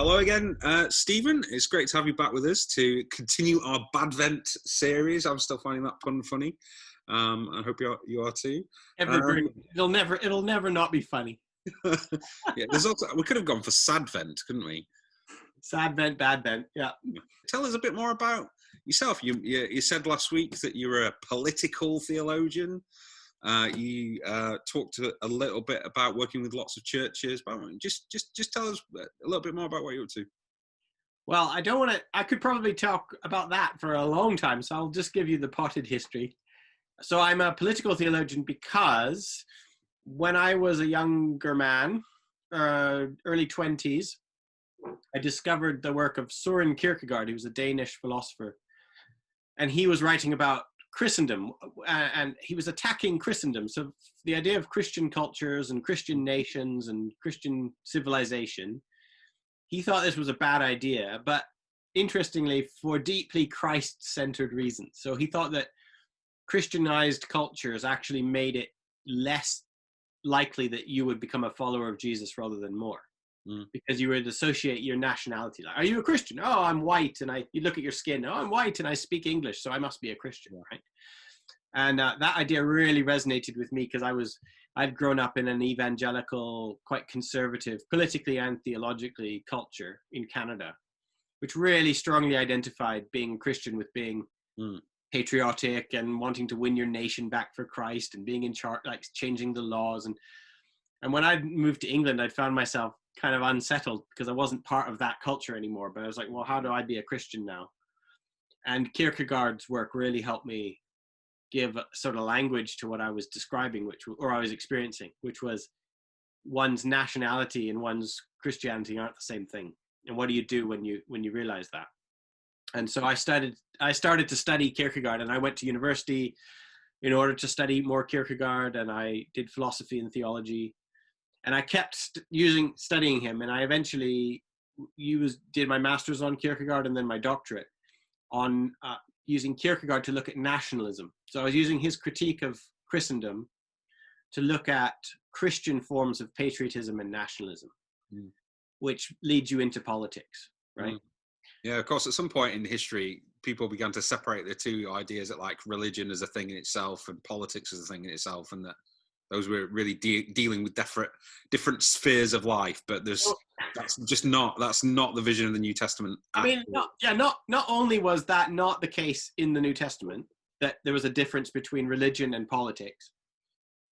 Hello again, Stephen. It's great to have you back with us to continue our Badvent series. I'm still finding that pun funny. I hope you are too. Evergreen. It'll never not be funny. Yeah, there's also, we could have gone for Sadvent, couldn't we? Sad vent, bad vent. Yeah. Tell us a bit more about yourself. You said last week that you were a political theologian. You talked a little bit about working with lots of churches. But just tell us a little bit more about what you're up to. Well, I don't want to. I could probably talk about that for a long time, so I'll just give you the potted history. So I'm a political theologian because when I was a younger man, early 20s, I discovered the work of Søren Kierkegaard. He was a Danish philosopher, and he was writing about Christendom, and he was attacking Christendom. So the idea of Christian cultures and Christian nations and Christian civilization, he thought this was a bad idea, but interestingly, for deeply Christ-centered reasons. So he thought that Christianized cultures actually made it less likely that you would become a follower of Jesus rather than more. Because you would associate your nationality. Like, are you a Christian? Oh, I'm white. And you look at your skin. Oh, I'm white and I speak English, so I must be a Christian, right? And that idea really resonated with me because I'd grown up in an evangelical, quite conservative, politically and theologically culture in Canada, which really strongly identified being Christian with being patriotic and wanting to win your nation back for Christ and being in charge, like changing the laws. And when I moved to England, I found myself kind of unsettled because I wasn't part of that culture anymore. But I was like, well, how do I be a Christian now? And Kierkegaard's work really helped me give sort of language to what I was describing, or I was experiencing, which was one's nationality and one's Christianity aren't the same thing. And what do you do when you realize that? And so I started to study Kierkegaard, and I went to university in order to study more Kierkegaard, and I did philosophy and theology. And I kept studying him, and I eventually did my master's on Kierkegaard and then my doctorate on using Kierkegaard to look at nationalism. So I was using his critique of Christendom to look at Christian forms of patriotism and nationalism, which leads you into politics, right? Yeah, of course, at some point in history, people began to separate the two ideas that like religion as a thing in itself and politics as a thing in itself, and that those were really dealing with different spheres of life, but that's not the vision of the New Testament. I mean, not only was that not the case in the New Testament, that there was a difference between religion and politics,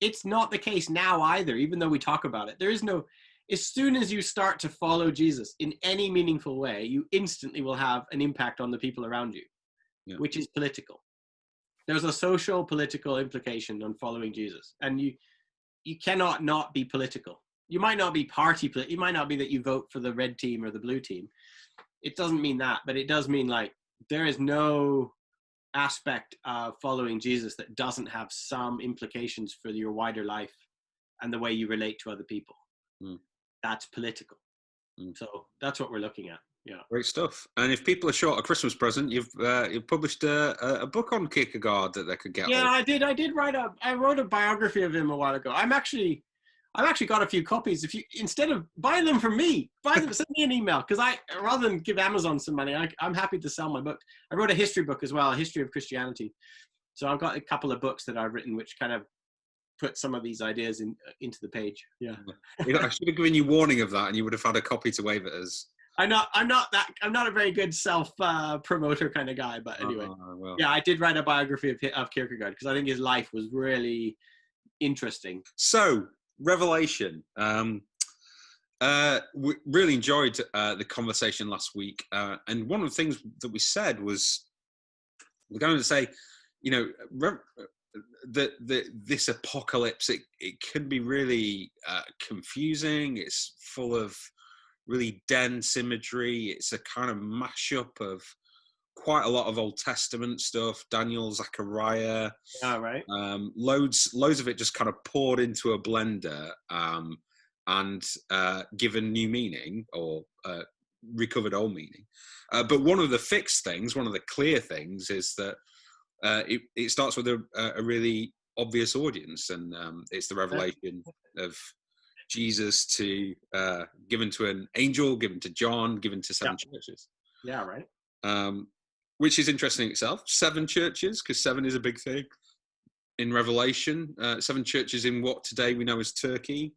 it's not the case now either, even though we talk about it. There is no, as soon as you start to follow Jesus in any meaningful way, you instantly will have an impact on the people around you, which is political. There's a social, political implication on following Jesus. And you cannot not be political. You might not be it might not be that you vote for the red team or the blue team. It doesn't mean that, but it does mean like there is no aspect of following Jesus that doesn't have some implications for your wider life and the way you relate to other people. That's political. So that's what we're looking at. Yeah, great stuff. And if people are short a Christmas present, you've published a book on Kierkegaard that they could get. Yeah, I did. I wrote a biography of him a while ago. I've actually got a few copies. If you, instead of buying them from me, send me an email, because rather than give Amazon some money, I'm happy to sell my book. I wrote a history book as well, a history of Christianity. So I've got a couple of books that I've written which kind of put some of these ideas into the page. Yeah. I should have given you warning of that, and you would have had a copy to wave at us. I'm not a very good self promoter kind of guy, but anyway, yeah, I did write a biography of Kierkegaard because I think his life was really interesting. So, Revelation. We really enjoyed the conversation last week, and one of the things that we said was we're going to say, you know, this apocalypse it can be really confusing. It's full of really dense imagery. It's a kind of mashup of quite a lot of Old Testament stuff, Daniel, Zechariah. Yeah, right. Loads of it just kind of poured into a blender and given new meaning or recovered old meaning. But one of the fixed things, one of the clear things is that it starts with a really obvious audience, and it's the revelation of Jesus to given to an angel, given to John, given to seven churches. Yeah, right. Which is interesting in itself. 7 churches, because 7 is a big thing in Revelation. 7 churches in what today we know as Turkey,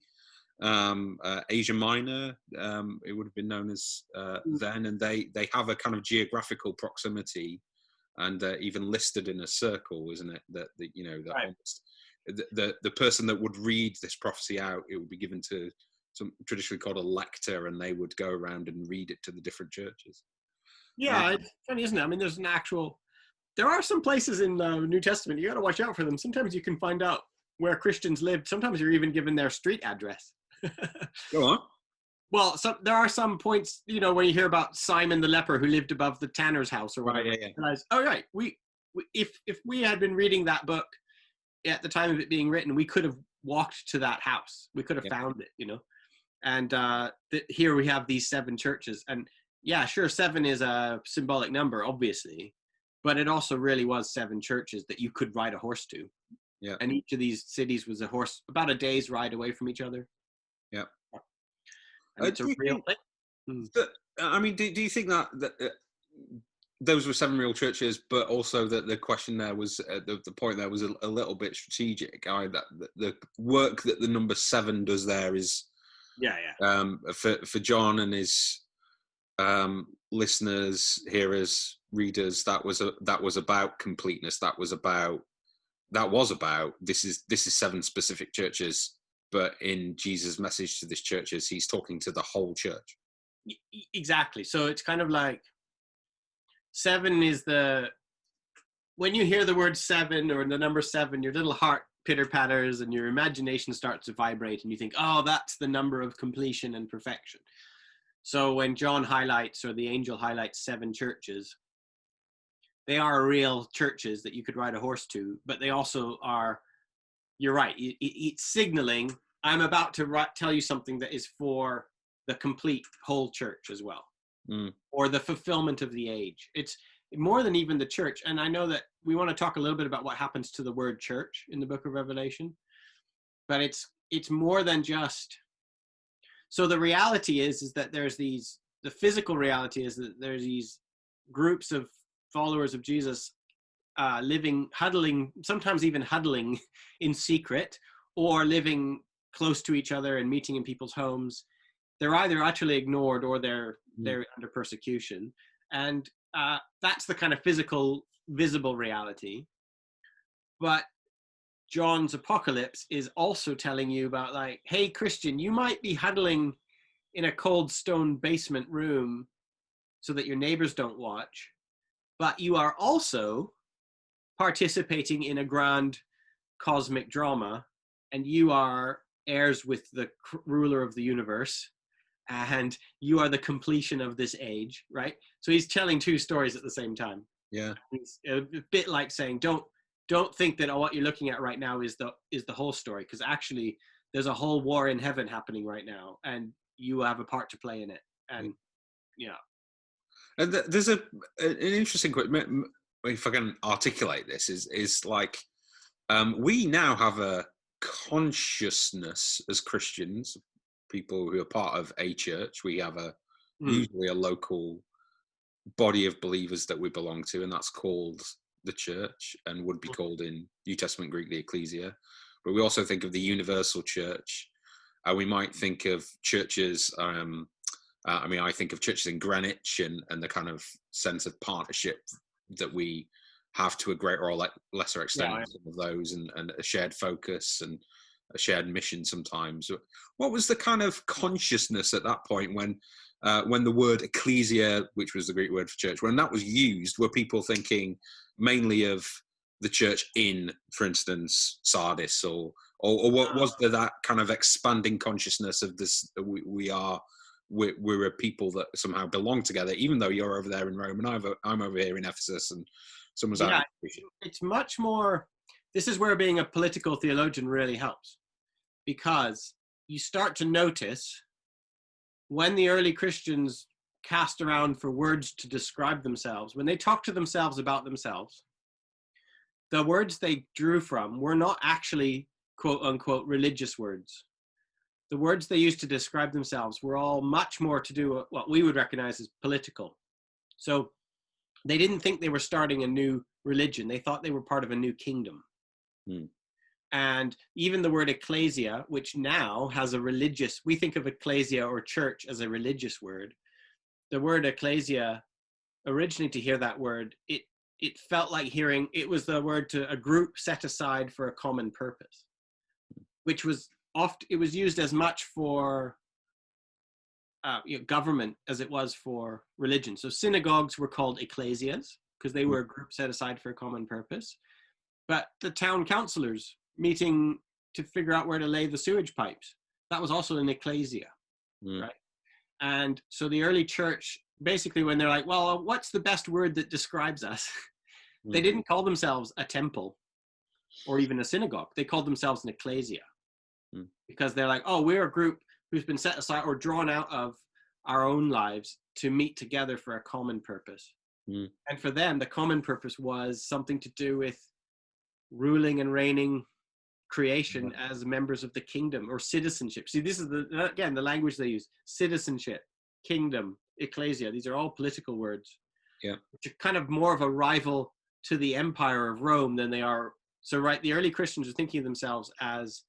Asia Minor, it would have been known as then, and they have a kind of geographical proximity, and even listed in a circle, isn't it? That you know, that almost the person that would read this prophecy out, it would be given to some traditionally called a lector, and they would go around and read it to the different churches. Yeah, it's funny, isn't it? I mean, there are some places in the New Testament, you got to watch out for them. Sometimes you can find out where Christians lived. Sometimes you're even given their street address. Go on. Well, there are some points, you know, when you hear about Simon the leper who lived above the tanner's house or whatever. Right, yeah. Oh, right. If we had been reading that book at the time of it being written, we could have walked to that house. We could have found it, you know. And here we have these 7 churches. And yeah, sure, 7 is a symbolic number, obviously. But it also really was 7 churches that you could ride a horse to. Yeah. And each of these cities was about a day's ride away from each other. Yeah. And it's a real thing. I mean, do you think that those were 7 real churches, but also that the question there was, the point there was a little bit strategic? That the work that the number 7 does there is, for John and his listeners, hearers, readers, that was about completeness. That was about this is 7 specific churches, but in Jesus' message to these churches, he's talking to the whole church. Exactly. So it's kind of like 7 is when you hear the word 7 or the number 7, your little heart pitter patters and your imagination starts to vibrate, and you think, oh, that's the number of completion and perfection. So when John highlights, or the angel highlights 7 churches, they are real churches that you could ride a horse to, but they also are, you're right, it's signaling, I'm about to tell you something that is for the complete whole church as well, or the fulfillment of the age. It's more than even the church. And I know that we want to talk a little bit about what happens to the word church in the book of Revelation, but it's more than just. So the reality is that the physical reality is that there's these groups of followers of Jesus huddling, sometimes even huddling in secret, or living close to each other and meeting in people's homes. They're either utterly ignored or they're under persecution. And that's the kind of physical, visible reality. But John's apocalypse is also telling you about, like, hey, Christian, you might be huddling in a cold stone basement room so that your neighbors don't watch, but you are also participating in a grand cosmic drama, and you are heirs with the ruler of the universe, and you are the completion of this age, right? So he's telling 2 stories at the same time. Yeah. It's a bit like saying, don't think that what you're looking at right now is the whole story, because actually there's a whole war in heaven happening right now, and you have a part to play in it. And and there's an interesting question, if I can articulate this, is like, we now have a consciousness as Christians, people who are part of a church. We have usually a local body of believers that we belong to, and that's called the church, and would be called in New Testament Greek the ecclesia. But we also think of the universal church. We might think of churches, I think of churches in Greenwich and the kind of sense of partnership that we have to a greater or lesser extent with some of those, and a shared focus and a shared mission sometimes. What was the kind of consciousness at that point when the word ecclesia, which was the Greek word for church, when that was used? Were people thinking mainly of the church in, for instance, Sardis, or what was there, that kind of expanding consciousness of this? We're a people that somehow belong together, even though you're over there in Rome and I'm over here in Ephesus, and someone's out. It's much more. This is where being a political theologian really helps, because you start to notice when the early Christians cast around for words to describe themselves, when they talk to themselves about themselves, the words they drew from were not actually quote unquote religious words. the words they used to describe themselves were all much more to do with what we would recognize as political. So they didn't think they were starting a new religion. They thought they were part of a new kingdom. Mm. And even the word ecclesia, which now has a religious, we think of ecclesia or church as a religious word. The word ecclesia, originally to hear that word, it felt like hearing, it was the word to a group set aside for a common purpose, which was it was used as much for government as it was for religion. So synagogues were called ecclesias because they were a group set aside for a common purpose. But the town councillors meeting to figure out where to lay the sewage pipes, that was also an ecclesia, right? And so the early church, basically when they're like, well, what's the best word that describes us? They didn't call themselves a temple or even a synagogue. They called themselves an ecclesia because they're like, oh, we're a group who's been set aside or drawn out of our own lives to meet together for a common purpose. And for them, the common purpose was something to do with ruling and reigning creation as members of the kingdom or citizenship. See, this is again the language they use: citizenship, kingdom, ecclesia. These are all political words, which are kind of more of a rival to the empire of Rome than they are. So, right, the early Christians are thinking of themselves as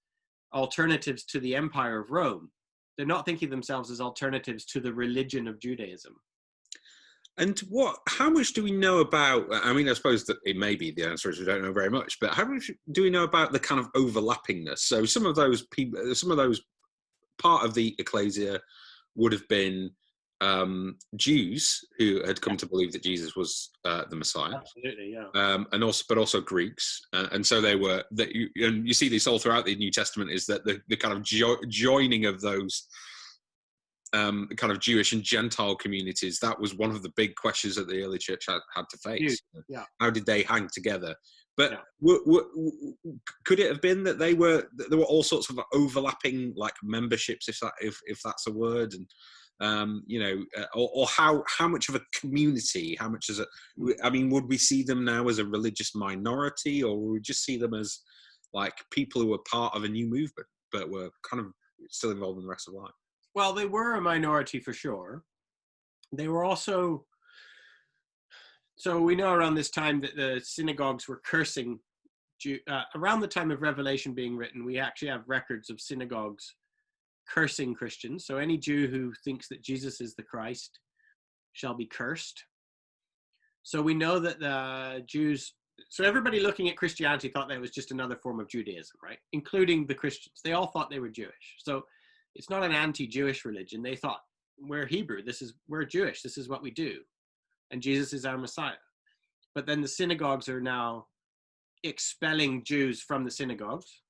alternatives to the empire of Rome. They're not thinking of themselves as alternatives to the religion of Judaism. And how much do we know about, I mean, I suppose that it may be the answer is we don't know very much, but how much do we know about the kind of overlappingness? So some of those people, part of the ecclesia would have been Jews who had come to believe that Jesus was the Messiah. Absolutely, yeah. But also Greeks, and so they were. And you see this all throughout the New Testament, is that the kind of joining of those kind of Jewish and Gentile communities, that was one of the big questions that the early church had to face. Yeah. How did they hang together? But could it have been that there were all sorts of overlapping like memberships, if that's a word, and or how much of a community, how much as would we see them now as a religious minority, or would we just see them as like people who were part of a new movement but were kind of still involved in the rest of life? Well, they were a minority for sure. They were also, so we know around this time that the synagogues were cursing. Around the time of Revelation being written, we actually have records of synagogues cursing Christians. So any Jew who thinks that Jesus is the Christ shall be cursed. So we know that the Jews, so everybody looking at Christianity thought that it was just another form of Judaism, right? Including the Christians. They all thought they were Jewish. So it's not an anti-Jewish religion. They thought, we're Hebrew, we're Jewish, this is what we do. And Jesus is our Messiah. But then the synagogues are now expelling Jews from the synagogues.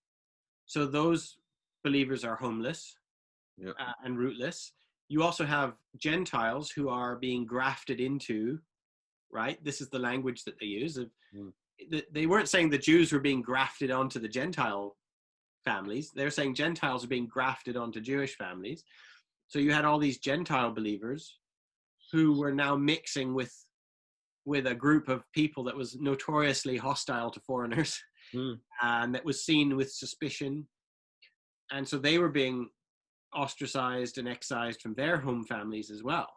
So those believers are homeless and rootless. You also have Gentiles who are being grafted into, right? This is the language that they use. They weren't saying the Jews were being grafted onto the Gentile families. They're saying Gentiles are being grafted onto Jewish families. So you had all these Gentile believers who were now mixing with a group of people that was notoriously hostile to foreigners and that was seen with suspicion. And so they were being ostracized and excised from their home families as well,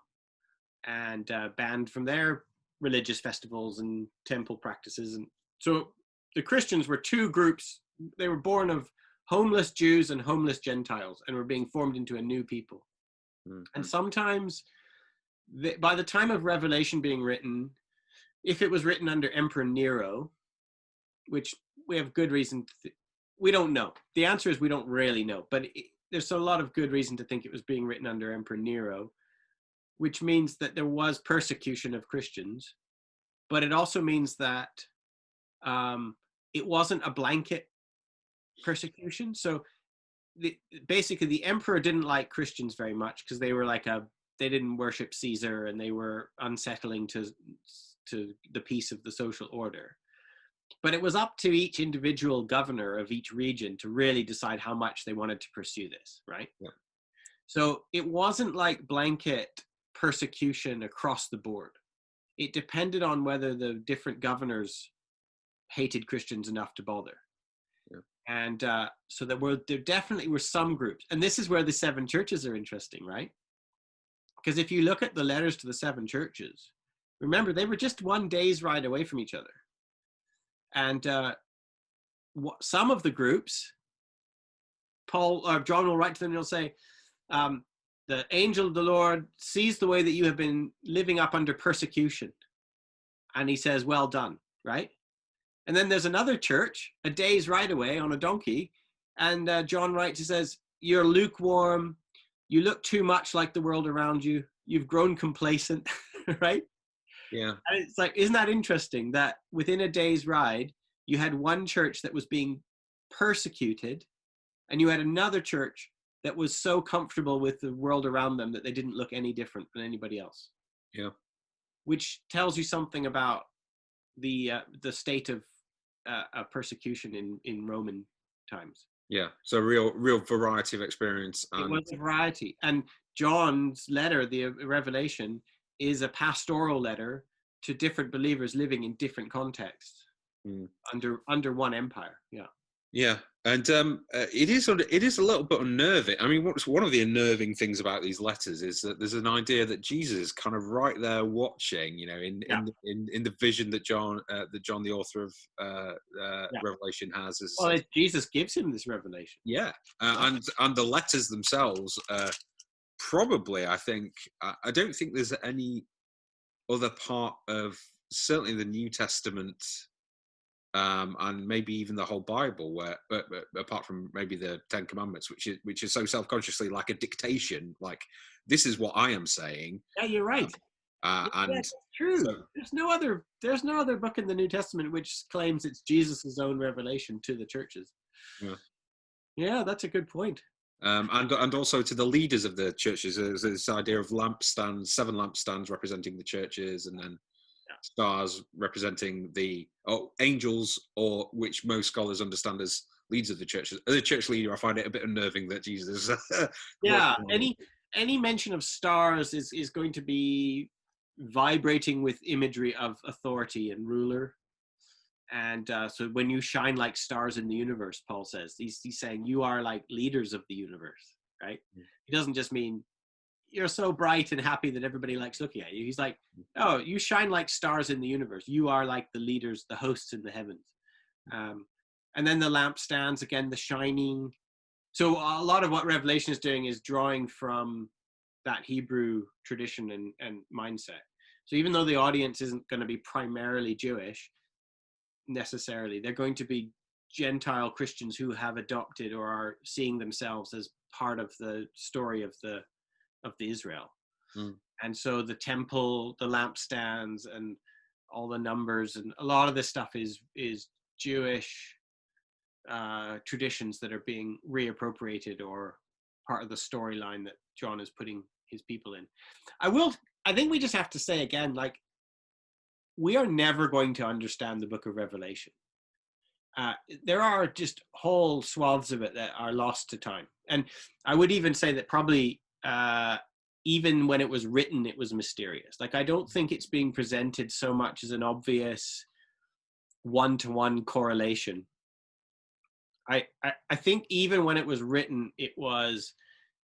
and banned from their religious festivals and temple practices. And so the Christians were two groups. They were born of homeless Jews and homeless Gentiles, and were being formed into a new people. And sometimes, by the time of Revelation being written, if it was written under Emperor Nero, which we have good reason we don't know. The answer is we don't really know, but there's a lot of good reason to think it was being written under Emperor Nero, which means that there was persecution of Christians, but it also means that it wasn't a blanket persecution. So basically the emperor didn't like Christians very much because they were they didn't worship Caesar and they were unsettling to the peace of the social order. But it was up to each individual governor of each region to really decide how much they wanted to pursue this, right? Yeah. So it wasn't like blanket persecution across the board. It depended on whether the different governors hated Christians enough to bother. Yeah. And so there definitely were some groups. And this is where the 7 churches are interesting, right? Because if you look at the letters to the 7 churches, remember, they were just 1 day's ride away from each other. And some of the groups, John will write to them and he'll say, the angel of the Lord sees the way that you have been living up under persecution. And he says, well done, right? And then there's another church, a day's ride away on a donkey. And John writes, he says, you're lukewarm. You look too much like the world around you. You've grown complacent, right? Yeah. And it's like, isn't that interesting that within a day's ride, you had one church that was being persecuted, and you had another church that was so comfortable with the world around them that they didn't look any different than anybody else. Yeah. Which tells you something about the state of persecution in Roman times. Yeah. So real variety of experience. It was a variety. And John's letter, the Revelation, is a pastoral letter to different believers living in different contexts under one empire. Yeah. Yeah, and it is a little bit unnerving. I mean, what's one of the unnerving things about these letters is that there's an idea that Jesus is kind of right there watching, you know, in the vision that John, the author of Revelation, has. Well, Jesus gives him this revelation. Yeah, and the letters themselves, probably, I think, I don't think there's any other part of certainly the New Testament. And maybe even the whole Bible, where apart from maybe the 10 Commandments, which is so self-consciously like a dictation, like this is what I am saying. Yeah, you're right. And that's true. So, there's no other book in the New Testament which claims it's Jesus's own revelation to the churches. Yeah, that's a good point. And also to the leaders of the churches, there's this idea of lampstands, 7 lampstands representing the churches, and then stars representing the angels, or which most scholars understand as leaders of the churches. As a church leader, I find it a bit unnerving that Jesus. Yeah, any mention of stars is going to be vibrating with imagery of authority and ruler. And so when you shine like stars in the universe, Paul says, he's saying you are like leaders of the universe, right? He doesn't just mean you're so bright and happy that everybody likes looking at you. He's like, oh, you shine like stars in the universe. You are like the leaders, the hosts in the heavens. And then the lampstands, again, the shining. So a lot of what Revelation is doing is drawing from that Hebrew tradition and mindset. So even though the audience isn't going to be primarily Jewish necessarily, they're going to be Gentile Christians who have adopted or are seeing themselves as part of the story of the Israel. And so the temple, the lampstands, and all the numbers, and a lot of this stuff is Jewish traditions that are being reappropriated or part of the storyline that John is putting his people in. I think we just have to say again, like, we are never going to understand the book of Revelation. There are just whole swaths of it that are lost to time. And I would even say that probably even when it was written, it was mysterious. Like, I don't think it's being presented so much as an obvious one-to-one correlation. I think even when it was written, it was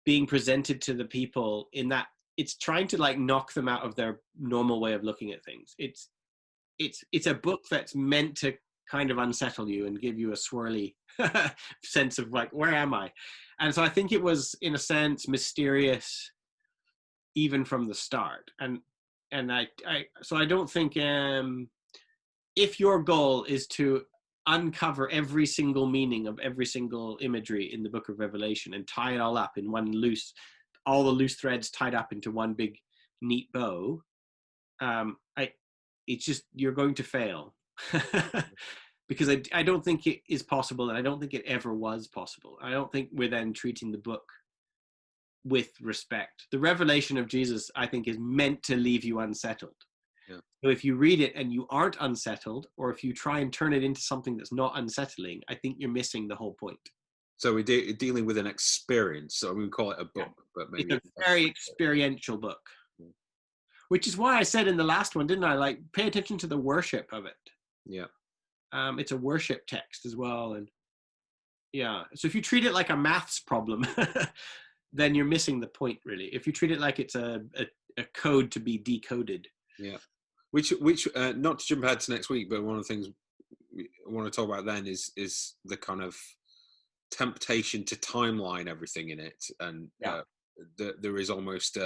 being presented to the people in that it's trying to like knock them out of their normal way of looking at things. It's a book that's meant to kind of unsettle you and give you a swirly sense of like, where am I? And so I think it was, in a sense, mysterious even from the start. And I don't think if your goal is to uncover every single meaning of every single imagery in the book of Revelation and tie it all up in all the loose threads tied up into one big neat bow, it's just, you're going to fail. Because I don't think it is possible, and I don't think it ever was possible. I don't think we're then treating the book with respect. The revelation of Jesus, I think, is meant to leave you unsettled. Yeah. So if you read it and you aren't unsettled, or if you try and turn it into something that's not unsettling, I think you're missing the whole point. So we're dealing with an experience. So we call it a book, but maybe it's a very experiential book. Yeah. Which is why I said in the last one, didn't I? Like, pay attention to the worship of it. Yeah. It's a worship text as well, and Yeah. So if you treat it like a maths problem, then you're missing the point, really. If you treat it like it's a code to be decoded. Yeah. Which not to jump ahead to next week, but one of the things I want to talk about then is the kind of temptation to timeline everything in it, and Yeah. there is almost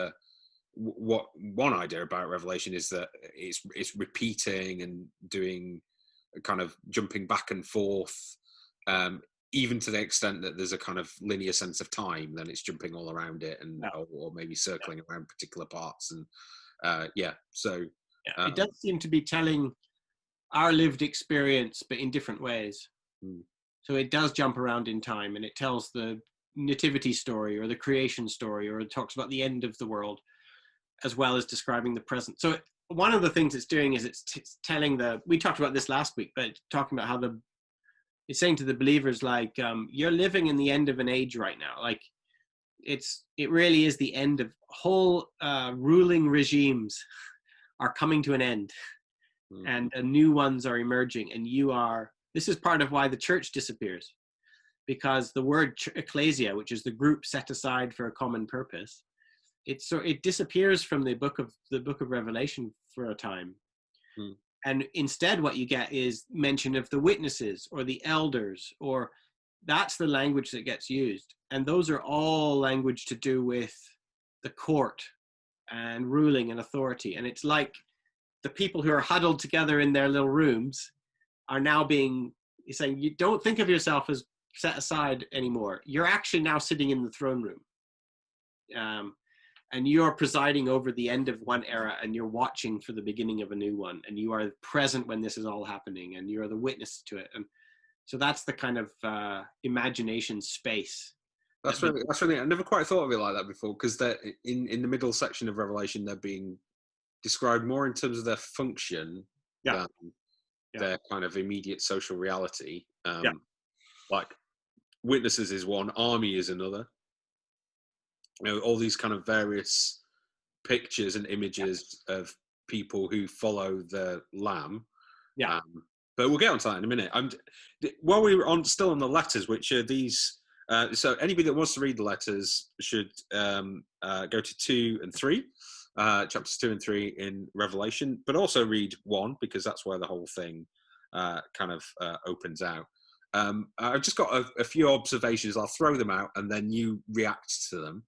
what one idea about Revelation is that it's repeating and doing kind of jumping back and forth, even to the extent that there's a kind of linear sense of time. Then it's jumping all around it, and Yeah. or maybe circling around particular parts, and so. Yeah. It does seem to be telling our lived experience, but in different ways. Hmm. So it does jump around in time, and it tells the nativity story or the creation story, or it talks about the end of the world, as well as describing the present. So one of the things it's doing is it's telling we talked about this last week, but talking about how it's saying to the believers, like, you're living in the end of an age right now. Like, it really is the end of whole ruling regimes are coming to an end, and new ones are emerging, and this is part of why the church disappears, because the word ecclesia, which is the group set aside for a common purpose, it disappears from the book of Revelation for a time. And instead what you get is mention of the witnesses or the elders, or that's the language that gets used, and those are all language to do with the court and ruling and authority. And it's like the people who are huddled together in their little rooms are now saying, you don't think of yourself as set aside anymore. You're actually now sitting in the throne room. And you're presiding over the end of one era, and you're watching for the beginning of a new one. And you are present when this is all happening, and you're the witness to it. And so that's the kind of imagination space. That's really. I never quite thought of it like that before, because they're in the middle section of Revelation, they're being described more in terms of their function than their kind of immediate social reality. Like witnesses is one, army is another. All these kind of various pictures and images of people who follow the Lamb. But we'll get onto that in a minute. While we're still on the letters, which are these. So anybody that wants to read the letters should go to 2 and 3, chapters 2 and 3 in Revelation, but also read 1, because that's where the whole thing kind of opens out. I've just got a few observations. I'll throw them out, and then you react to them.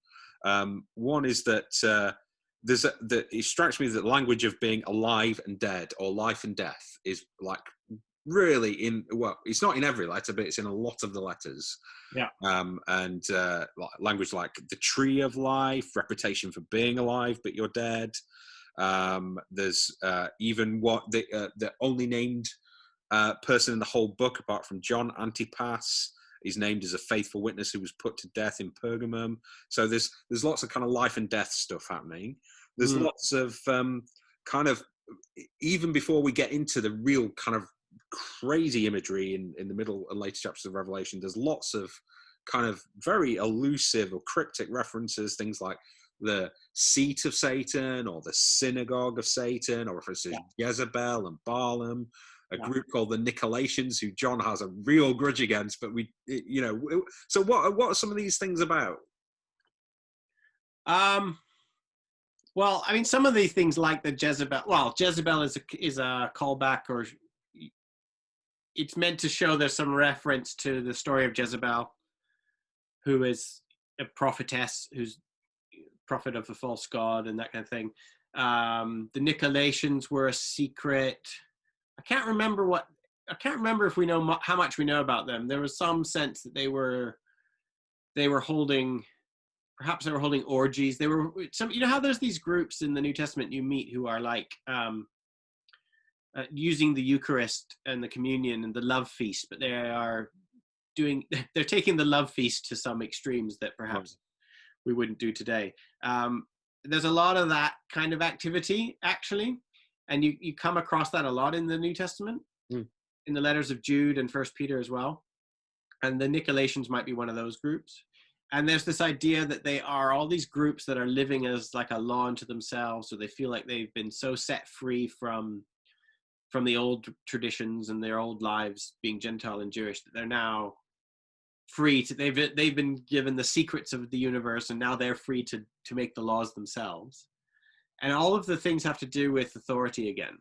One is that it strikes me that the language of being alive and dead, or life and death, is like really it's not in every letter, but it's in a lot of the letters. And language like the tree of life, reputation for being alive but you're dead. There's even what the only named person in the whole book apart from John, Antipas, is named as a faithful witness who was put to death in Pergamum. So there's lots of kind of life and death stuff happening. There's lots of kind of, even before we get into the real kind of crazy imagery in the middle and later chapters of Revelation, there's lots of kind of very elusive or cryptic references, things like the seat of Satan or the synagogue of Satan, or references to Jezebel and Balaam, a group called the Nicolaitans, who John has a real grudge against. But so what are some of these things about? Well, I mean, some of these things like the Jezebel. Well, Jezebel is a callback, or it's meant to show there's some reference to the story of Jezebel, who is a prophetess, who's prophet of a false god and that kind of thing. The Nicolaitans were a secret. I can't remember if we know how much we know about them. There was some sense that they were holding, perhaps they were holding orgies. They were some, how there's these groups in the New Testament you meet who are like using the Eucharist and the communion and the love feast, but they're taking the love feast to some extremes that perhaps we wouldn't do today. There's a lot of that kind of activity, actually, and you come across that a lot in the New Testament, in the letters of Jude and First Peter as well. And the Nicolaitans might be one of those groups. And there's this idea that they are all these groups that are living as like a law unto themselves, so they feel like they've been so set free from the old traditions and their old lives, being Gentile and Jewish, that they're now free to, they've been given the secrets of the universe, and now they're free to make the laws themselves. And all of the things have to do with authority again.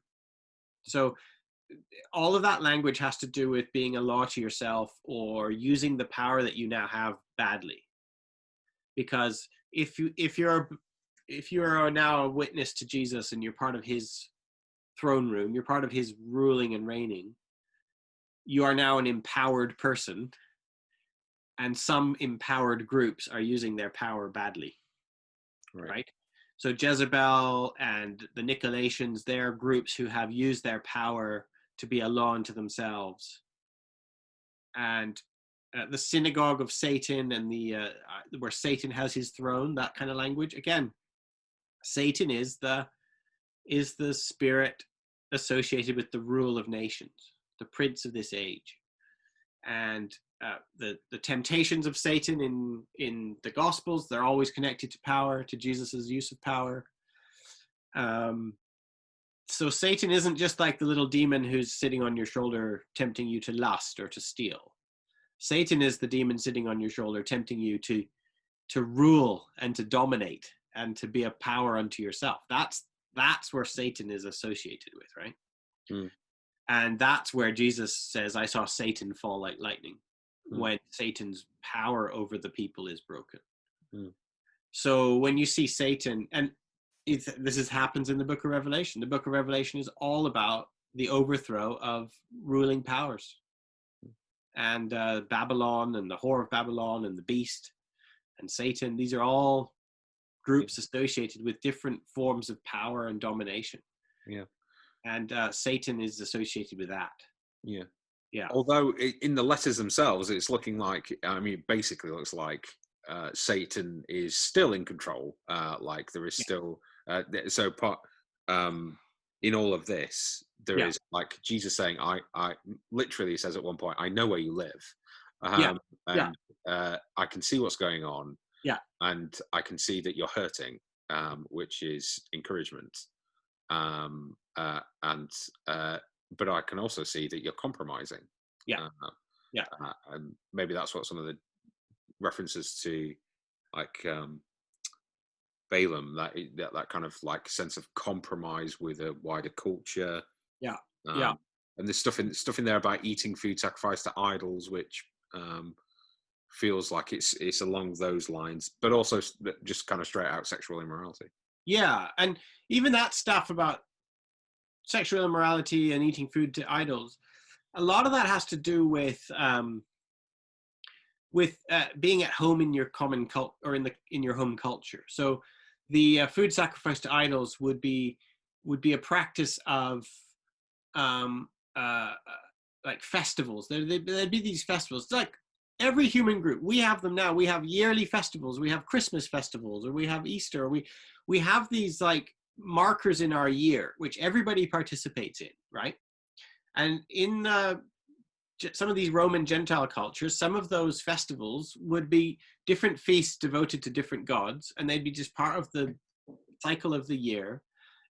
So all of that language has to do with being a law to yourself or using the power that you now have badly. Because if you're now a witness to Jesus and you're part of his throne room, you're part of his ruling and reigning, you are now an empowered person, and some empowered groups are using their power badly, right? So Jezebel and the Nicolaitans, they're groups who have used their power to be a law unto themselves. And the synagogue of Satan and the where Satan has his throne, that kind of language. Again, Satan is the spirit associated with the rule of nations, the prince of this age. And the temptations of Satan in the Gospels, they're always connected to power, to Jesus's use of power. So Satan isn't just like the little demon who's sitting on your shoulder tempting you to lust or to steal. Satan is the demon sitting on your shoulder tempting you to rule and to dominate and to be a power unto yourself. That's where Satan is associated with, right? Mm. And that's where Jesus says, I saw Satan fall like lightning, when Satan's power over the people is broken. Mm. So when you see Satan, and this happens in the book of Revelation. The book of Revelation is all about the overthrow of ruling powers. And Babylon and the whore of Babylon and the beast and Satan, these are all groups associated with different forms of power and domination. Yeah. And Satan is associated with that. Yeah. Yeah. Although in the letters themselves, it's looking like, basically looks like Satan is still in control. Like there is still, in all of this, there is like Jesus saying, I literally says at one point, I know where you live. And I can see what's going on. Yeah. And I can see that you're hurting, which is encouragement. But I can also see that you're compromising. Yeah. And maybe that's what some of the references to, like Balaam, that kind of like sense of compromise with a wider culture. Yeah. And there's stuff in there about eating food sacrificed to idols, which feels like it's along those lines, but also just kind of straight out sexual immorality. Yeah, and even that stuff about sexual immorality and eating food to idols, a lot of that has to do with being at home in your common or in your home culture. So the food sacrifice to idols would be a practice of like festivals. There'd be these festivals. It's like every human group, we have them now. We have yearly festivals. We have Christmas festivals, or we have Easter. Or we have these like markers in our year, which everybody participates in, right? And in some of these Roman Gentile cultures, some of those festivals would be different feasts devoted to different gods, and they'd be just part of the cycle of the year.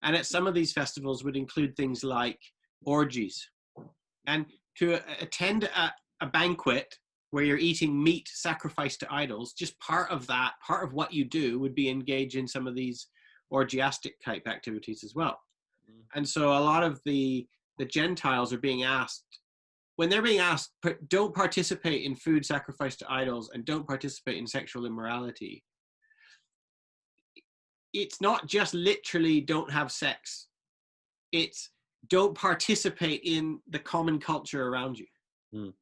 And at some of these festivals would include things like orgies. And to attend a banquet where you're eating meat sacrificed to idols, just part of what you do would be engage in some of these orgiastic type activities as well. And so a lot of the Gentiles are being asked, when they're being asked, don't participate in food sacrificed to idols and don't participate in sexual immorality, it's not just literally don't have sex. It's don't participate in the common culture around you. Mm.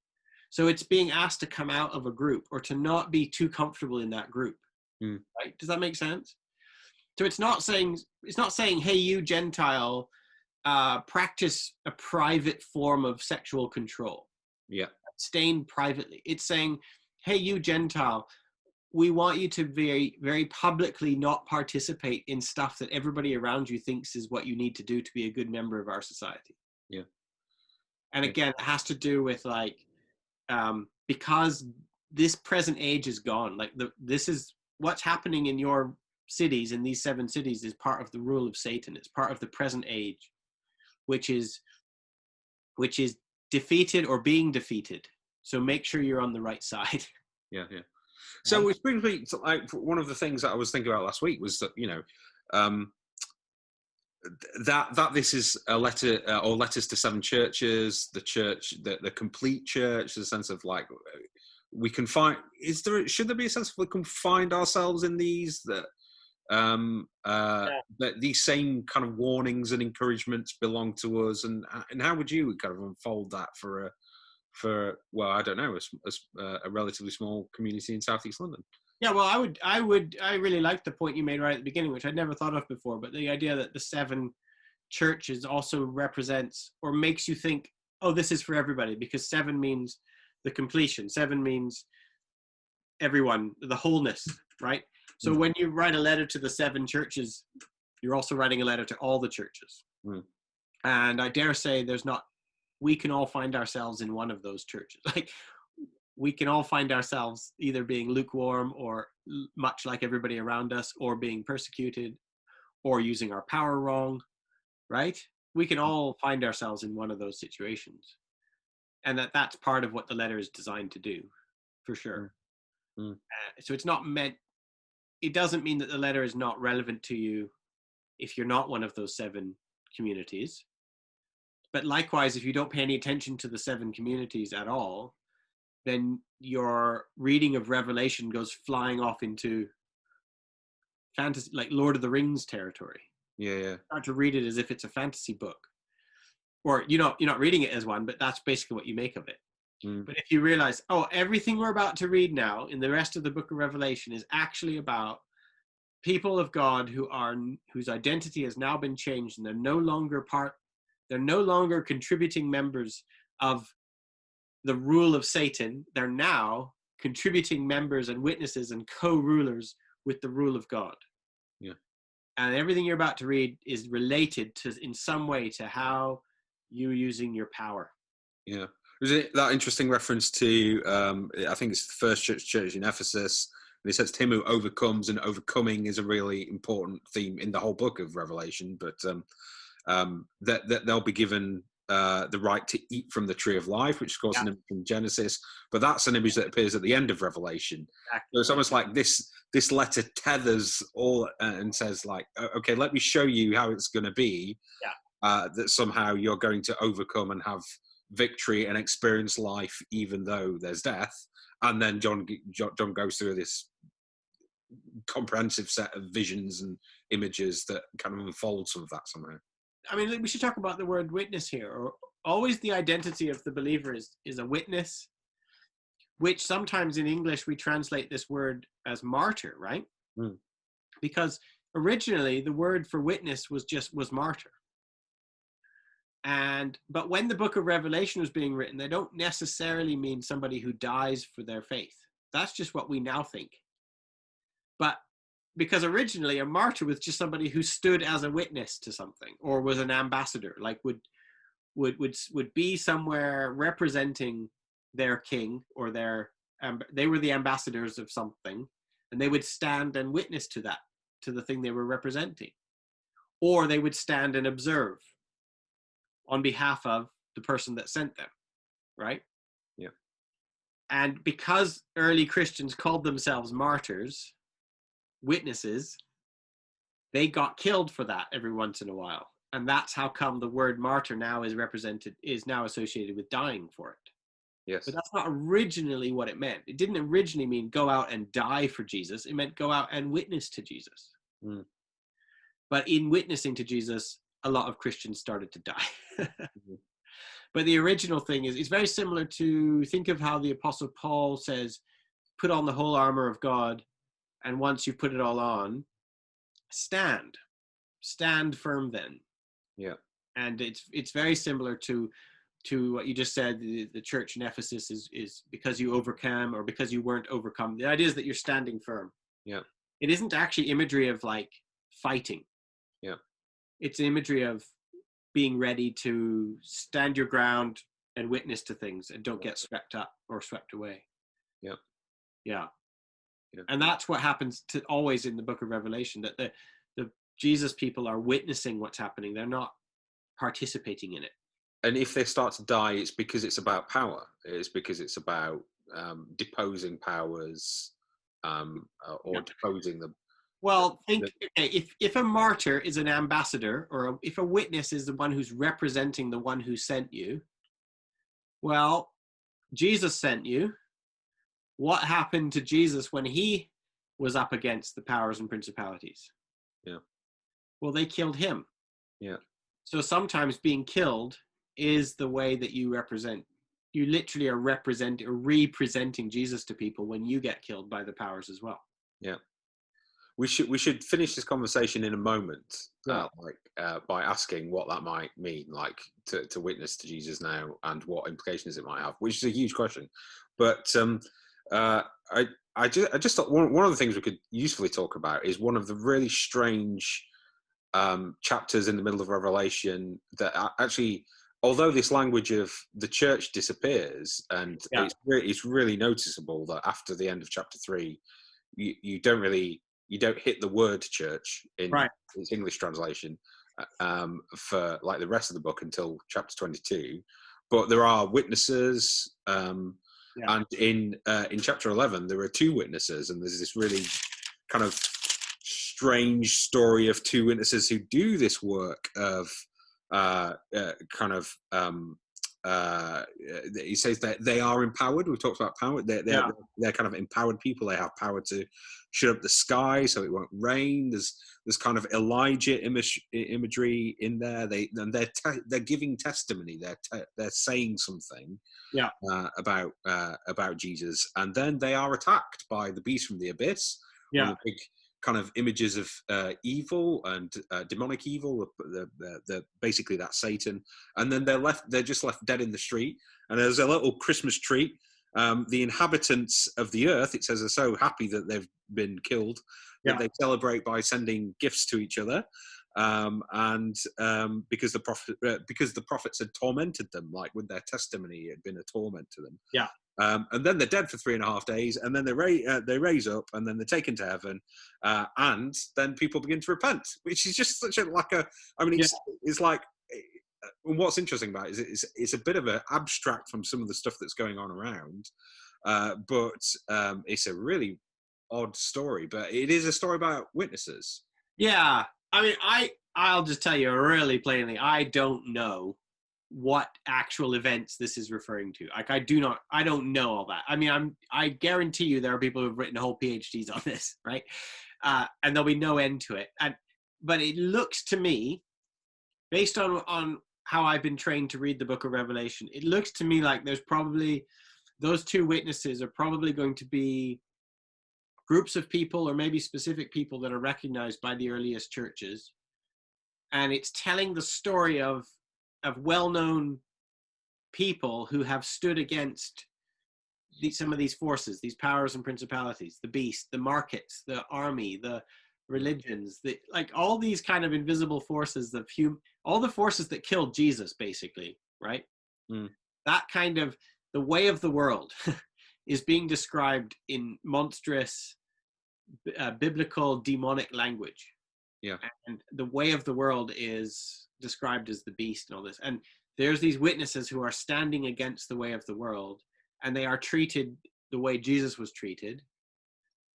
So it's being asked to come out of a group or to not be too comfortable in that group. Mm. Right? Does that make sense? So it's not saying, hey, you Gentile, practice a private form of sexual control. Yeah. Abstain privately. It's saying, hey, you Gentile, we want you to very, very publicly not participate in stuff that everybody around you thinks is what you need to do to be a good member of our society. Yeah. And again, it has to do with like, because this present age is gone. Like this is what's happening in your cities, in these 7 cities, is part of the rule of Satan. It's part of the present age, which is defeated or being defeated. So make sure you're on the right side. Yeah, yeah. So which brings me to, like, one of the things that I was thinking about last week was that, um, that this is a letter, or letters to 7 churches, the church, the complete church, the sense of like, we can find, should there be a sense of we can find ourselves in these, that that these same kind of warnings and encouragements belong to us, and how would you kind of unfold that for well, I don't know, a relatively small community in Southeast London? Yeah, well, I really like the point you made right at the beginning, which I'd never thought of before, but the idea that the 7 churches also represents or makes you think, oh, this is for everybody, because 7 means the completion. 7 means everyone, the wholeness, right? So when you write a letter to the 7 churches, you're also writing a letter to all the churches. And I dare say we can all find ourselves in one of those churches. Like, we can all find ourselves either being lukewarm or much like everybody around us, or being persecuted, or using our power wrong, right? We can all find ourselves in one of those situations. And that's part of what the letter is designed to do, for sure. So it's not meant, it doesn't mean that the letter is not relevant to you if you're not one of those 7 communities. But likewise, if you don't pay any attention to the 7 communities at all, then your reading of Revelation goes flying off into fantasy, like Lord of the Rings territory. Yeah. Start to read it as if it's a fantasy book, or you're not reading it as one, but that's basically what you make of it. But if you realize, oh, everything we're about to read now in the rest of the book of Revelation is actually about people of God whose identity has now been changed, and they're no longer contributing members of the rule of Satan. They're now contributing members and witnesses and co-rulers with the rule of God. Yeah. And everything you're about to read is related to, in some way, to how you're using your power. Yeah. Was it that interesting reference to, I think it's the first church in Ephesus, and it says to him who overcomes, and overcoming is a really important theme in the whole book of Revelation, but that they'll be given the right to eat from the tree of life, which is, of course, an image from Genesis, but that's an image that appears at the end of Revelation. Exactly. So it's almost like this letter tethers all and says, like, okay, let me show you how it's going to be, that somehow you're going to overcome and have victory and experience life even though there's death. And then John goes through this comprehensive set of visions and images that kind of unfold some of that somehow. I mean, we should talk about the word witness here. Or always the identity of the believer is a witness, which sometimes in English we translate this word as martyr, right? Because originally the word for witness was martyr. But when the book of Revelation was being written, they don't necessarily mean somebody who dies for their faith. That's just what we now think. But because originally a martyr was just somebody who stood as a witness to something, or was an ambassador, like would be somewhere representing their king, or they were the ambassadors of something, and they would stand and witness to the thing they were representing, or they would stand and observe on behalf of the person that sent them, right? Yeah. And because early Christians called themselves martyrs, witnesses, they got killed for that every once in a while. And that's how come the word martyr now is now associated with dying for it. Yes. But that's not originally what it meant. It didn't originally mean go out and die for Jesus. It meant go out and witness to Jesus. But in witnessing to Jesus, a lot of Christians started to die. But the original thing is, it's very similar to, think of how the Apostle Paul says, put on the whole armor of God, and once you put it all on, stand firm then. Yeah. And it's very similar to what you just said. The church in Ephesus is because you overcome, or because you weren't overcome. The idea is that you're standing firm. Yeah. It isn't actually imagery of like fighting. Yeah. It's imagery of being ready to stand your ground and witness to things, and don't get swept up or swept away. Yeah. Yeah. And that's what happens to always in the book of Revelation, that the Jesus people are witnessing what's happening. They're not participating in it. And if they start to die, it's because it's about power. It's because it's about deposing powers, or deposing them. Well, think, okay, if a martyr is an ambassador, or if a witness is the one who's representing the one who sent you, well, Jesus sent you. What happened to Jesus when he was up against the powers and principalities? Yeah. Well, they killed him. Yeah. So sometimes being killed is the way that you represent. You literally are representing Jesus to people when you get killed by the powers as well. Yeah. We should finish this conversation in a moment, Yeah. By asking what that might mean, like to witness to Jesus now, and what implications it might have, which is a huge question. But I just thought one of the things we could usefully talk about is one of the really strange chapters in the middle of Revelation that actually, although this language of the church disappears, and it's really noticeable that after the end of chapter 3, you don't hit the word church in its English translation for like the rest of the book until chapter 22. But there are witnesses, and in chapter 11 there are 2 witnesses, and there's this really kind of strange story of 2 witnesses who do this work of he says that they are empowered. We've talked about power. They're kind of empowered people. They have power to shut up the sky so it won't rain. There's kind of Elijah imagery in there. They're giving testimony. They're saying something about Jesus, and then they are attacked by the beast from the abyss. One of the big kind of images of evil and demonic evil, the basically that's Satan, and then they're just left dead in the street, and there's a little Christmas tree. The inhabitants of the earth, it says, are so happy that they've been killed that they celebrate by sending gifts to each other, and because the prophets had tormented them, like with their testimony, it had been a torment to them. And then they're dead for 3.5 days, and then they raise up, and then they're taken to heaven, and then people begin to repent, which is just such it's like, what's interesting about it is it's a bit of an abstract from some of the stuff that's going on around, but it's a really odd story, but it is a story about witnesses. I mean, I'll just tell you really plainly, I don't know what actual events this is referring to. Like, I don't know all that. I mean, I guarantee you there are people who've written whole PhDs on this, right? And there'll be no end to it. But it looks to me, based on how I've been trained to read the book of Revelation, it looks to me like there's probably, those 2 witnesses are probably going to be groups of people, or maybe specific people that are recognized by the earliest churches. And it's telling the story of well-known people who have stood against some of these forces, these powers and principalities, the beast, the markets, the army, the religions, like all these kind of invisible forces, all the forces that killed Jesus, basically, right? That kind of, the way of the world is being described in monstrous biblical demonic language. And the way of the world is described as the beast and all this. And there's these witnesses who are standing against the way of the world, and they are treated the way Jesus was treated.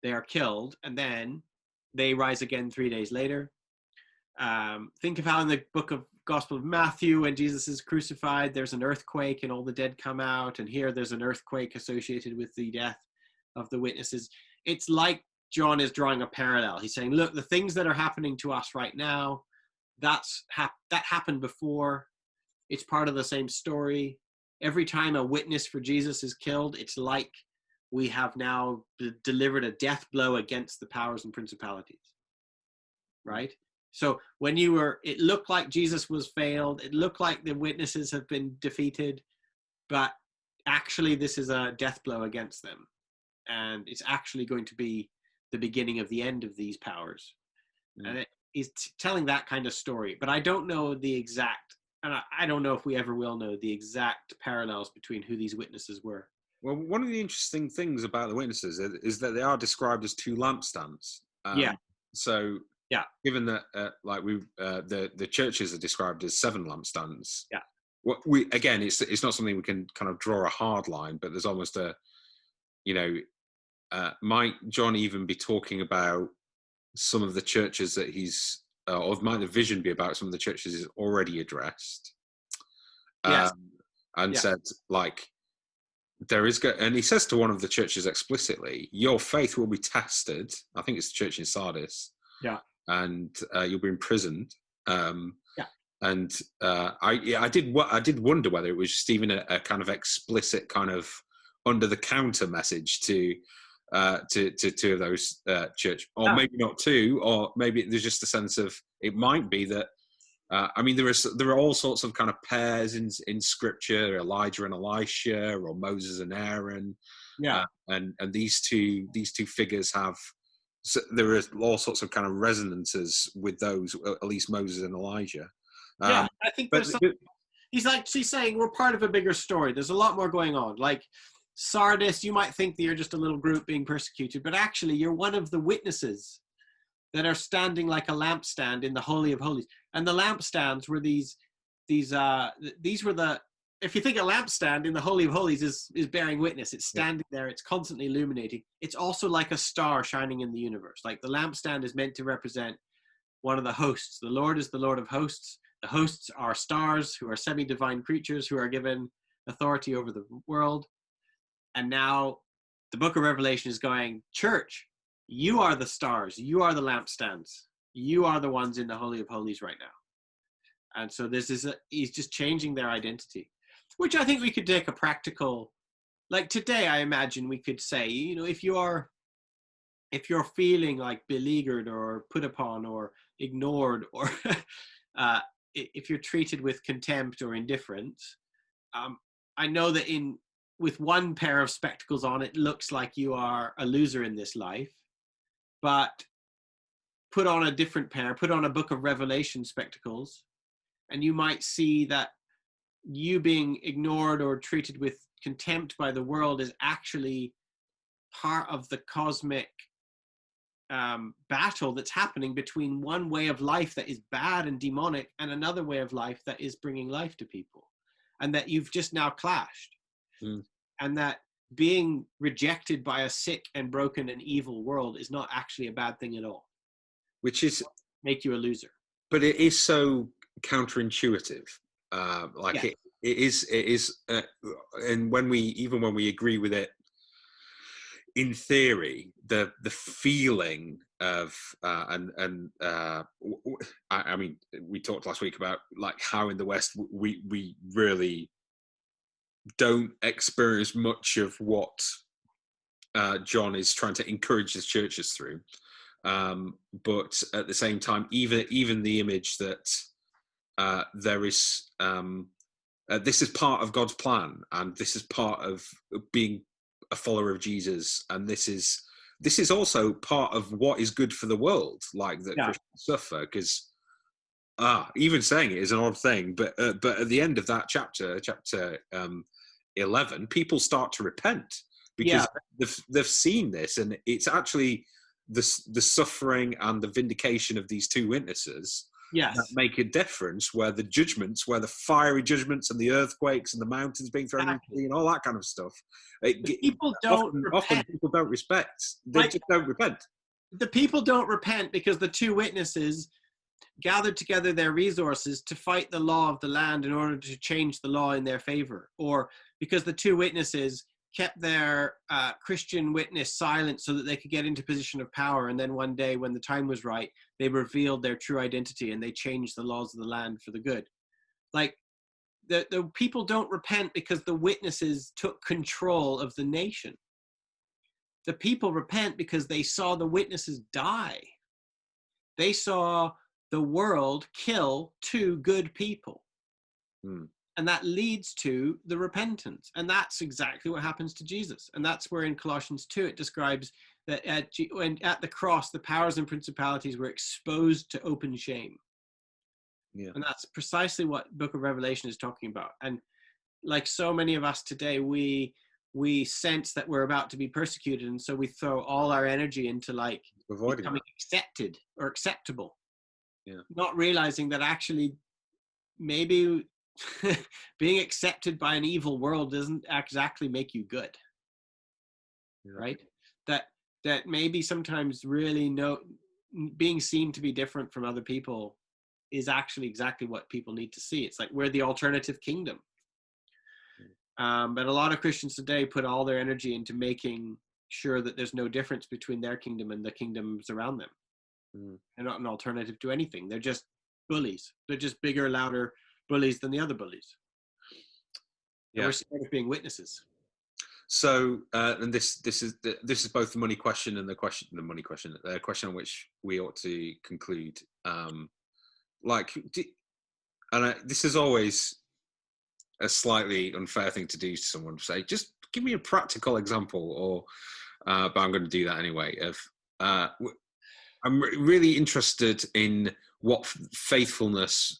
They are killed, and then they rise again 3 days later. Think of how in the book of Gospel of Matthew, when Jesus is crucified, there's an earthquake and all the dead come out, and here there's an earthquake associated with the death of the witnesses. It's like John is drawing a parallel. He's saying, look, the things that are happening to us right now, that happened before. It's part of the same story. Every time a witness for Jesus is killed, it's like we have now delivered a death blow against the powers and principalities, right? So when it looked like Jesus was failed, it looked like the witnesses have been defeated, but actually this is a death blow against them. And it's actually going to be the beginning of the end of these powers. And he's telling that kind of story, but I don't know the exact, and I don't know if we ever will know the exact parallels between who these witnesses were. Well, one of the interesting things about the witnesses is that they are described as 2 lampstands. So given that the churches are described as 7 lampstands. It's not something we can kind of draw a hard line, but there's almost a you know, might John even be talking about some of the churches that he's, or might the vision be about some of the churches he's already addressed? Yes. And Yeah. said, like, there is, and he says to one of the churches explicitly, your faith will be tested. I think it's the church in Sardis. Yeah. And you'll be imprisoned. Yeah. And I did wonder whether it was just even a kind of explicit kind of under the counter message to two of those church, or maybe not two, or maybe there's just a sense of it might be that. I mean, there are all sorts of kind of pairs in Scripture, Elijah and Elisha, or Moses and Aaron, Yeah. and these two figures have. So there are all sorts of kind of resonances with those, at least Moses and Elijah. Yeah, I think there's some, she's saying we're part of a bigger story. There's a lot more going on. Like Sardis, you might think that you're just a little group being persecuted, but actually you're one of the witnesses that are standing like a lampstand in the Holy of Holies. And the lampstands were these were the, if you think a lampstand in the Holy of Holies is bearing witness, it's standing there, it's constantly illuminating. It's also like a star shining in the universe. Like the lampstand is meant to represent one of the hosts. The Lord is the Lord of hosts. The hosts are stars who are semi-divine creatures who are given authority over the world. And now the book of Revelation is going, church, you are the stars. You are the lampstands. You are the ones in the Holy of Holies right now. And so he's just changing their identity, which I think we could take a practical, like today, I imagine we could say, you know, if you're feeling like beleaguered or put upon or ignored, or if you're treated with contempt or indifference, I know that with one pair of spectacles on, it looks like you are a loser in this life. But put on a different pair, put on a book of Revelation spectacles, and you might see that you being ignored or treated with contempt by the world is actually part of the cosmic battle that's happening between one way of life that is bad and demonic and another way of life that is bringing life to people, and that you've just now clashed. And that being rejected by a sick and broken and evil world is not actually a bad thing at all, which is make you a loser. But it is so counterintuitive. It is, and when we agree with it in theory, the feeling of I mean, we talked last week about like how in the West we really don't experience much of what John is trying to encourage his churches through, but at the same time, even the image that there is this is part of God's plan, and this is part of being a follower of Jesus, and this is also part of what is good for the world, like that Christians suffer, because even saying it is an odd thing, but at the end of that chapter 11, people start to repent because they've seen this, and it's actually the suffering and the vindication of these two witnesses that make a difference, where the judgments, where the fiery judgments and the earthquakes and the mountains being thrown into the sea and all that kind of stuff, people don't often people don't respect. They just don't repent. The people don't repent because the two witnesses gathered together their resources to fight the law of the land in order to change the law in their favor, or because the two witnesses kept their Christian witness silent so that they could get into position of power, and then one day when the time was right, they revealed their true identity and they changed the laws of the land for the good. Like the people don't repent because the witnesses took control of the nation. The people repent because they saw the witnesses die. They saw the world kill two good people. And that leads to the repentance. And that's exactly what happens to Jesus. And that's where in Colossians 2, it describes that at the cross, the powers and principalities were exposed to open shame. Yeah. And that's precisely what Book of Revelation is talking about. And like so many of us today, we sense that we're about to be persecuted. And so we throw all our energy into like becoming accepted or acceptable. Yeah. Not realizing that actually maybe being accepted by an evil world doesn't exactly make you good. right? That maybe sometimes really being seen to be different from other people is actually exactly what people need to see. It's like we're the alternative kingdom. But a lot of Christians today put all their energy into making sure that there's no difference between their kingdom and the kingdoms around them. They're not an alternative to anything. They're just bullies. They're just bigger, louder bullies than the other bullies. Yeah. We're scared of being witnesses. So, and this is both the money question and the question on which we ought to conclude. This is always a slightly unfair thing to do to someone, to say, just give me a practical example, or but I'm going to do that anyway. I'm really interested in what faithfulness.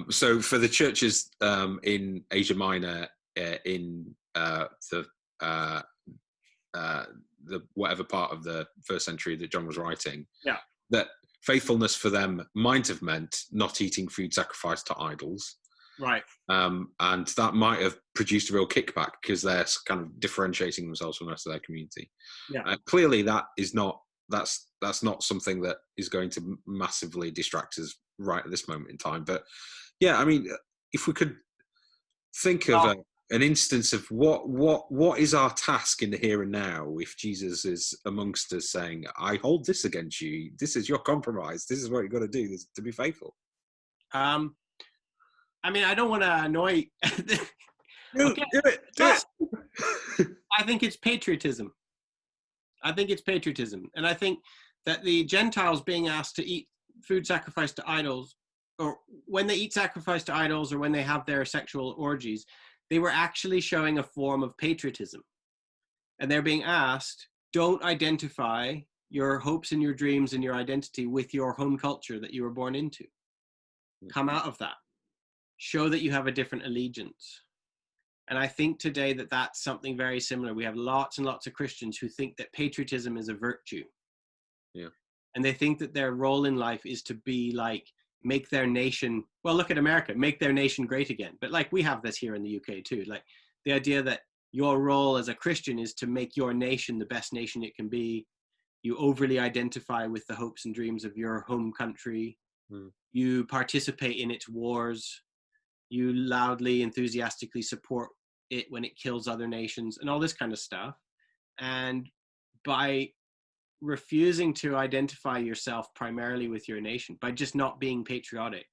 So for the churches in Asia Minor, in the whatever part of the first century that John was writing, that faithfulness for them might have meant not eating food sacrificed to idols. Right. And that might have produced a real kickback because they're kind of differentiating themselves from the rest of their community. Yeah. Clearly, that's not something that is going to massively distract us right at this moment in time. But yeah, I mean, if we could think of an instance of what is our task in the here and now, if Jesus is amongst us saying, "I hold this against you. This is your compromise. This is what you've got to do to be faithful." I mean, I don't want to annoy. Do it. I think it's patriotism. And I think that the Gentiles being asked to eat food sacrificed to idols, or when they eat sacrifice to idols, or when they have their sexual orgies, they were actually showing a form of patriotism. And they're being asked, don't identify your hopes and your dreams and your identity with your home culture that you were born into. Come out of that. Show that you have a different allegiance. And I think today that that's something very similar. We have lots and lots of Christians who think that patriotism is a virtue. Yeah. And they think that their role in life is to be like, make their nation, well, look at America, make their nation great again. But like we have this here in the UK too. Like the idea that your role as a Christian is to make your nation the best nation it can be. You overly identify with the hopes and dreams of your home country. You participate in its wars. You loudly, enthusiastically support it when it kills other nations and all this kind of stuff. And by refusing to identify yourself primarily with your nation, by just not being patriotic,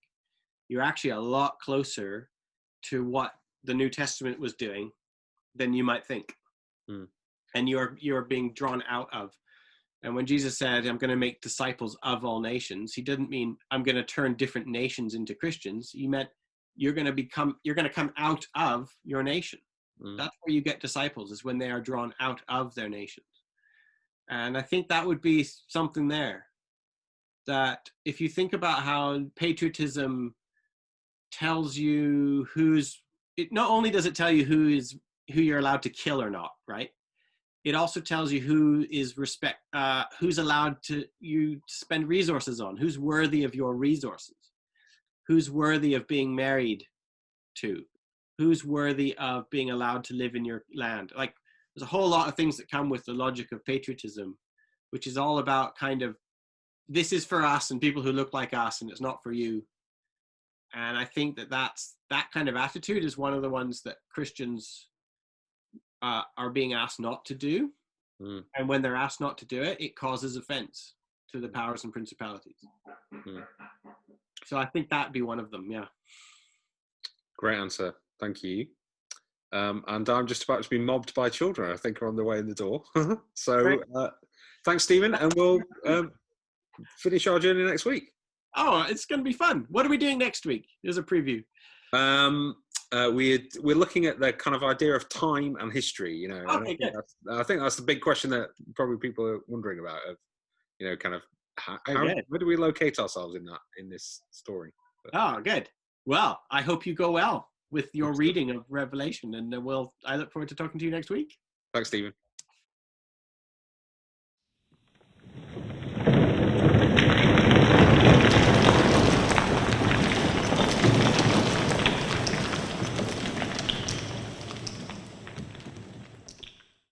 you're actually a lot closer to what the New Testament was doing than you might think. And you're being drawn out of. And when Jesus said, I'm going to make disciples of all nations, he didn't mean I'm going to turn different nations into Christians. He meant you're going to come out of your nation. That's where you get disciples, is when they are drawn out of their nations. And I think that would be something there, that if you think about how patriotism tells you not only does it tell you who you're allowed to kill or not, right? It also tells you who's allowed you to spend resources on, who's worthy of your resources, who's worthy of being married to, who's worthy of being allowed to live in your land. Like there's a whole lot of things that come with the logic of patriotism, which is all about kind of, this is for us and people who look like us, and it's not for you. And I think that kind of attitude is one of the ones that Christians are being asked not to do. And when they're asked not to do it, it causes offense to the powers and principalities. So I think that'd be one of them. Yeah. Great answer. Thank you. And I'm just about to be mobbed by children, I think, are on the way in the door. So thanks, Stephen. And we'll finish our journey next week. Oh, it's going to be fun. What are we doing next week? Here's a preview. We're looking at the kind of idea of time and history. Okay, I think that's the big question that probably people are wondering about. Of kind of where do we locate ourselves in this story? Oh, good. Well, I hope you go well with your reading of Revelation, and I look forward to talking to you next week. Thanks, Stephen.